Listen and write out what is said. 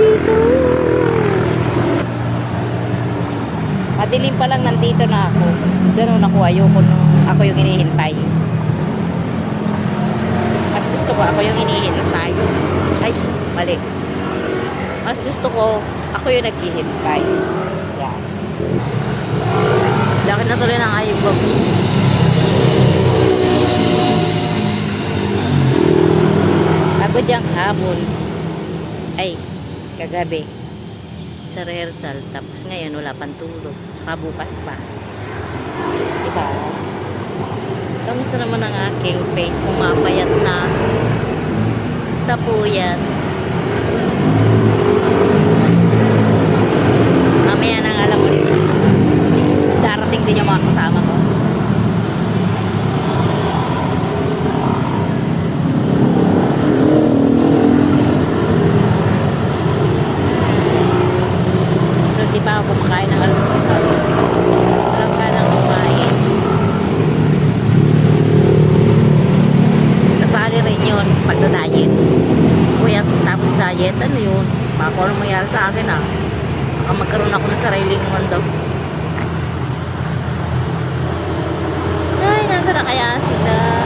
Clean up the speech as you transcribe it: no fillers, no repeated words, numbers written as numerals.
dito. Madilim pa lang nandito na ako. Ganun ako, ayoko nung ako yung hinihintay. Mas gusto ko ako yung hinihintay. Ay, mali. Mas gusto ko ako yung naghihintay. Yan. Laki na tuloy ng ayubog. Pagod yung habol. Ay, kagabi sa rehearsal, tapos ngayon wala pang tulog, tsaka bukas pa, diba? Kamusta naman ang aking face, pumapayat na sa puyat. Mamaya nang alam mo dito, darating din yung mga kasama ko. Di pa ako kumakain ng almusal. Walang ka nang kumain. Kasali rin yun pagda-diet. Kuya, tapos diet, ano yun? Baka anong mangyari sa akin baka magkaroon ako ng sariling mundo. Ay, nasa na kaya sila?